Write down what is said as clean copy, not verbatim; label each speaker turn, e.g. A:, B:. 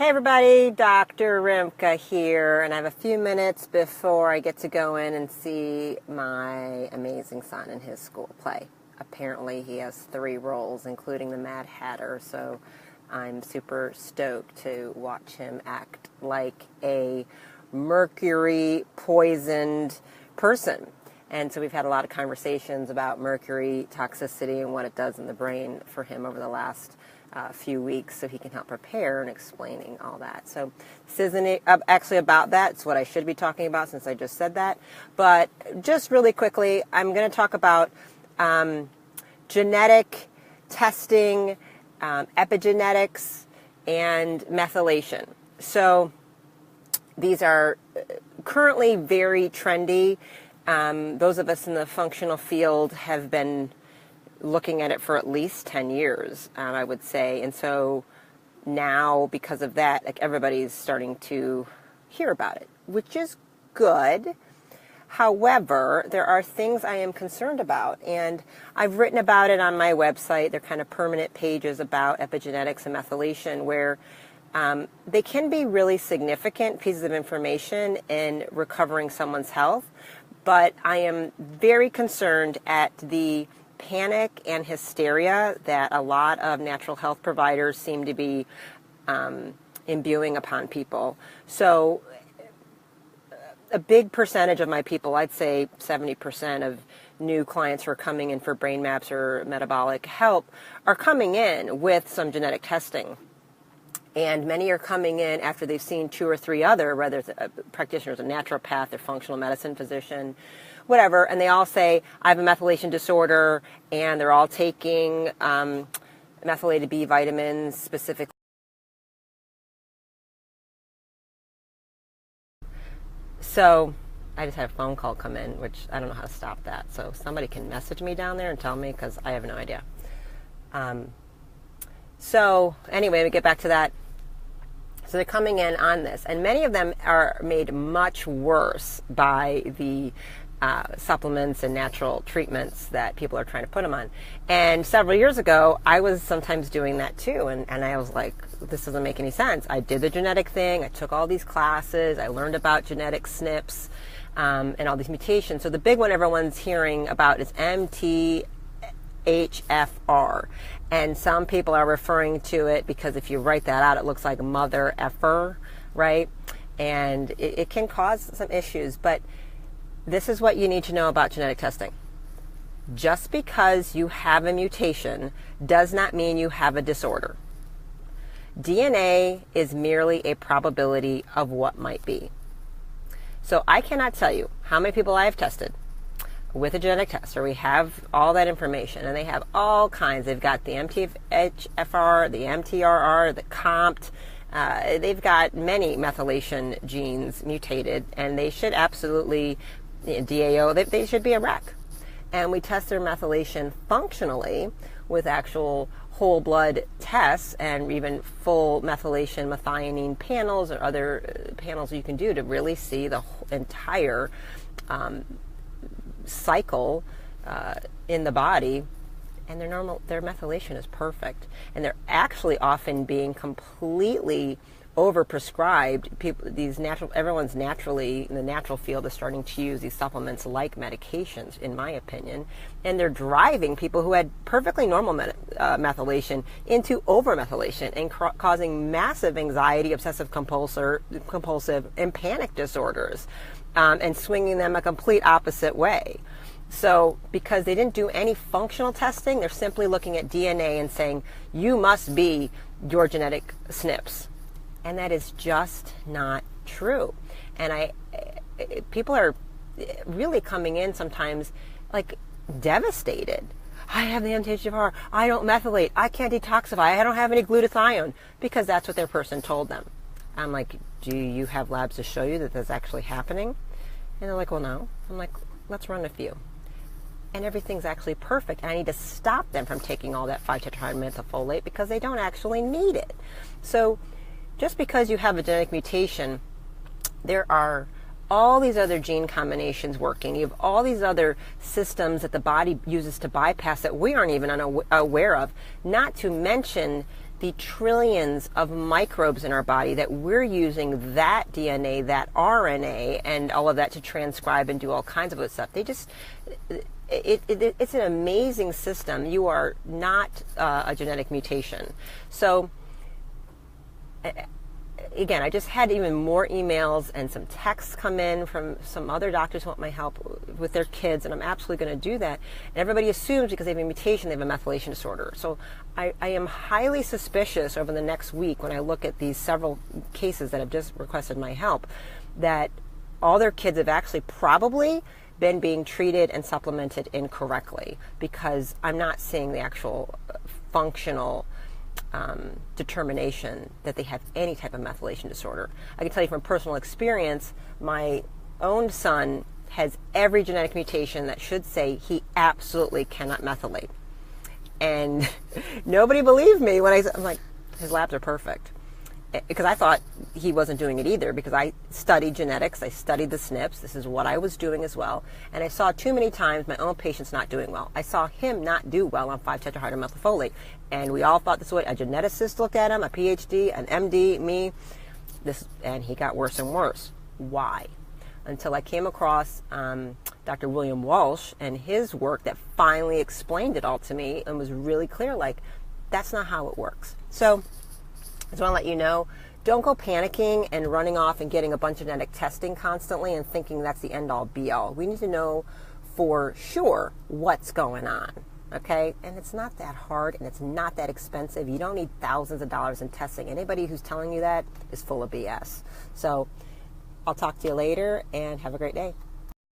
A: Hey everybody, Dr. Rimka here, and I have a few minutes before I get to go in and see my amazing son in his school play. Apparently he has 3 roles, including the Mad Hatter, so I'm super stoked to watch him act like a mercury-poisoned person. And so we've had a lot of conversations about mercury toxicity and what it does in the brain for him over the last few weeks, so he can help prepare and explaining all that. So this isn't actually about that. It's what I should be talking about since I just said that. But just really quickly, I'm going to talk about genetic testing, epigenetics, and methylation. So these are currently very trendy. Those of us in the functional field have been looking at it for at least 10 years, I would say. And so now, because of that, like, everybody's starting to hear about it, which is good. However, there are things I am concerned about, and I've written about it on my website. They're kind of permanent pages about epigenetics and methylation, where they can be really significant pieces of information in recovering someone's health. But I am very concerned at the panic and hysteria that a lot of natural health providers seem to be imbuing upon people. So a big percentage of my people, I'd say 70% of new clients who are coming in for brain maps or metabolic help, are coming in with some genetic testing. And many are coming in after they've seen 2 or 3 other, whether it's a practitioners, a naturopath, or functional medicine physician, whatever, and they all say, I have a methylation disorder, and they're all taking methylated B vitamins specifically. So I just had a phone call come in, which I don't know how to stop that. So somebody can message me down there and tell me, because I have no idea. So anyway, we get back to that. So they're coming in on this, and many of them are made much worse by the supplements and natural treatments that people are trying to put them on. And several years ago, I was sometimes doing that too, and I was like, this doesn't make any sense. I did the genetic thing, I took all these classes, I learned about genetic SNPs and all these mutations. So the big one everyone's hearing about is MTHFR. And some people are referring to it because if you write that out, it looks like mother effer, right? And it can cause some issues, but this is what you need to know about genetic testing. Just because you have a mutation does not mean you have a disorder. DNA is merely a probability of what might be. So I cannot tell you how many people I have tested with a genetic test, or we have all that information, and they have all kinds. They've got the MTHFR, the MTRR, the COMT. They've got many methylation genes mutated, and they should absolutely, DAO, they should be a wreck. And we test their methylation functionally with actual whole blood tests and even full methylation methionine panels or other panels you can do to really see the entire cycle in the body, and their methylation is perfect, and they're actually often being completely overprescribed. Everyone's naturally in the natural field is starting to use these supplements like medications, in my opinion, and they're driving people who had perfectly normal methylation into overmethylation and causing massive anxiety, obsessive compulsive, and panic disorders, and swinging them a complete opposite way. So because they didn't do any functional testing, they're simply looking at DNA and saying, you must be your genetic SNPs. And that is just not true. And people are really coming in sometimes like devastated. I have the MTHFR, I don't methylate, I can't detoxify, I don't have any glutathione, because that's what their person told them. I'm like, do you have labs to show you that that's actually happening? And they're like, well, no. I'm like, let's run a few. And everything's actually perfect. And I need to stop them from taking all that 5-tetrahydromethylfolate because they don't actually need it. So just because you have a genetic mutation, there are all these other gene combinations working. You have all these other systems that the body uses to bypass that we aren't even aware of, not to mention the trillions of microbes in our body that we're using that DNA, that RNA, and all of that to transcribe and do all kinds of other stuff. It's an amazing system. You are not a genetic mutation. So, again, I just had even more emails and some texts come in from some other doctors who want my help with their kids, and I'm absolutely going to do that. And everybody assumes because they have a mutation, they have a methylation disorder. So I am highly suspicious over the next week when I look at these several cases that have just requested my help, that all their kids have actually probably been being treated and supplemented incorrectly, because I'm not seeing the actual functional determination that they have any type of methylation disorder. I can tell you from personal experience, my own son has every genetic mutation that should say he absolutely cannot methylate. And nobody believed me when I'm like, his labs are perfect. Because I thought he wasn't doing it either, because I studied genetics, I studied the SNPs, this is what I was doing as well, and I saw too many times my own patients not doing well. I saw him not do well on 5-tetrahydromethylfolate, and we all thought this way. A geneticist looked at him, a PhD, an MD, me, and he got worse and worse. Why? Until I came across Dr. William Walsh and his work that finally explained it all to me and was really clear, like, that's not how it works. So I just want to let you know, don't go panicking and running off and getting a bunch of genetic testing constantly and thinking that's the end-all be-all. We need to know for sure what's going on, okay? And it's not that hard, and it's not that expensive. You don't need thousands of dollars in testing. Anybody who's telling you that is full of BS. So I'll talk to you later, and have a great day.